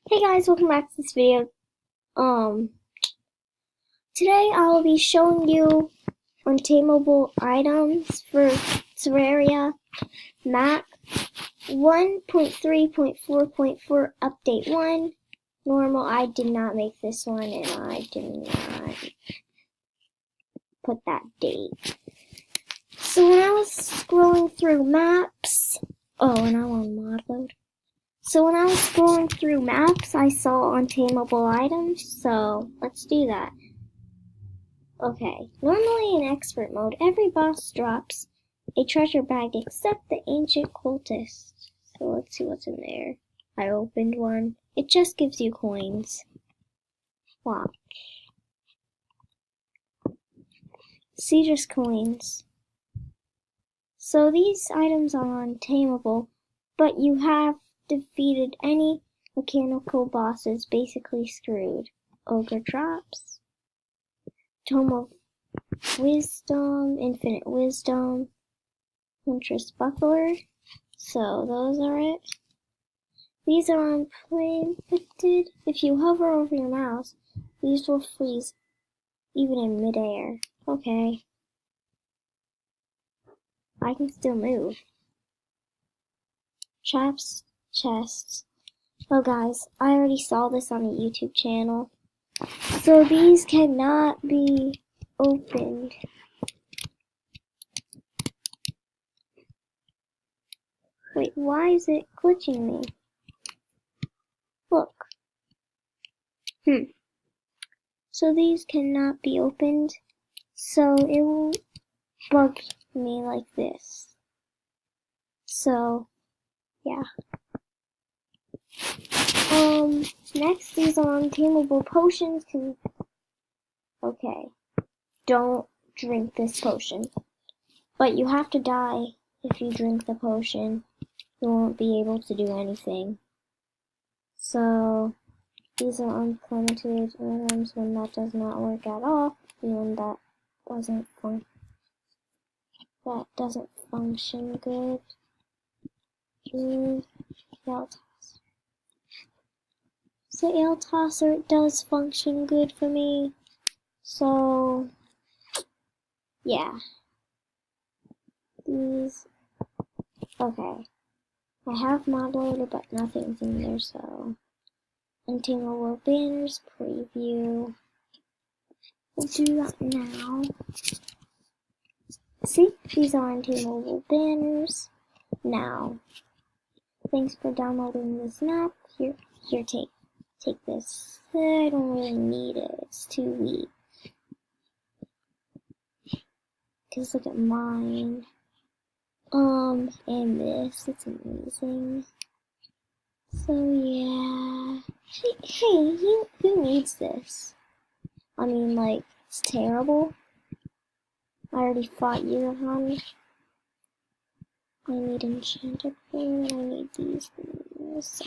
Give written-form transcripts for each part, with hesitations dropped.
Hey guys, welcome back to this video. Today I'll be showing you untameable items for Terraria map 1.3.4.4 update 1. Normal, I did not make this one and I did not put that date. So when I was scrolling through maps, and I'm on mod load. So when I was scrolling through maps, I saw untameable items, so let's do that. Okay, normally in expert mode, every boss drops a treasure bag except the ancient cultist. So let's see what's in there. I opened one. It just gives you coins. Watch. See, just coins. So these items are untameable, but you have defeated any mechanical bosses, basically screwed. Ogre drops, Tome of Wisdom, Infinite Wisdom, Huntress Buckler. So those are it. These are unlimited. If you hover over your mouse, these will freeze even in midair. Okay. I can still move. Traps, chests. Oh guys, I already saw this on a YouTube channel. So these cannot be opened. Wait, why is it glitching me? Look. So these cannot be opened. So it will bug me like this. So, yeah. Next, these are untameable potions. Okay, don't drink this potion. But you have to die if you drink the potion. You won't be able to do anything. So, these are unlimited items when that does not work at all. And when that doesn't function good. So Ale Tosser, it does function good for me. So, yeah. These, okay. I have mod loader, but nothing's in there, so. Untameable banners, preview. We'll do that now. See, these are untameable banners. Now, thanks for downloading this map. Here, take this. I don't really need it. It's too weak. Cause look at mine. And this. It's amazing. So yeah. Hey, who needs this? I mean, like, it's terrible. I already fought you, hon. I need enchanted thing. I need these things. So.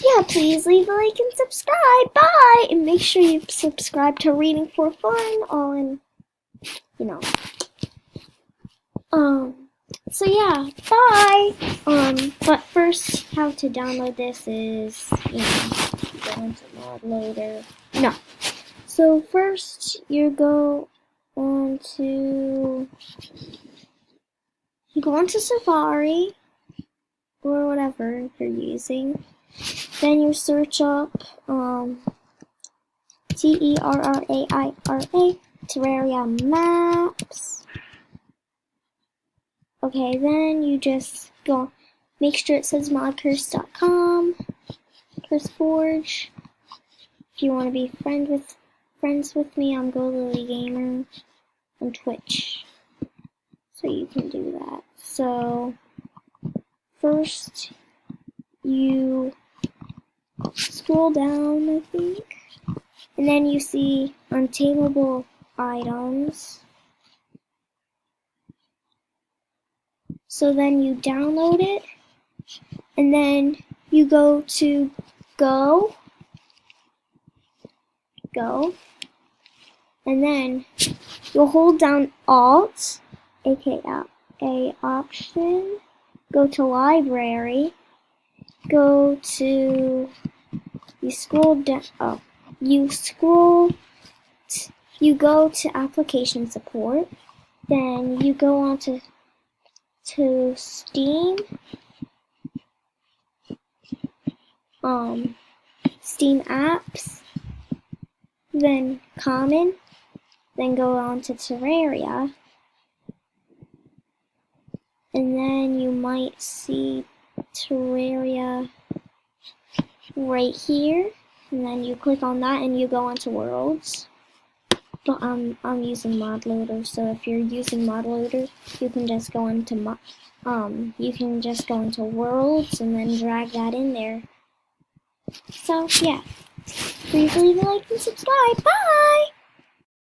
Yeah, please leave a like and subscribe. Bye! And make sure you subscribe to Reading for Fun, all in, So yeah, bye! But first, how to download this is, go into mod loader. No. So first, you go onto Safari, or whatever you're using. Then you search up, TERRAIRA, Terraria Maps. Okay, then you just go, make sure it says modcurse.com, CurseForge. If you want to be friends with me, I'm GoLilyGamer on Twitch. So you can do that. So, first, you scroll down, I think, and then you see untameable items. So then you download it, and then you go to Go, and then you'll hold down Alt, aka option, go to Library, go to, you scroll down, you go to application support, then you go on to Steam, Steam apps, then common, then go on to Terraria, and then you might see Terraria right here, and then you click on that and you go onto worlds. But I'm using mod loader, so if you're using mod loader, you can just go into worlds and then drag that in there. So yeah, please leave a like and subscribe. Bye.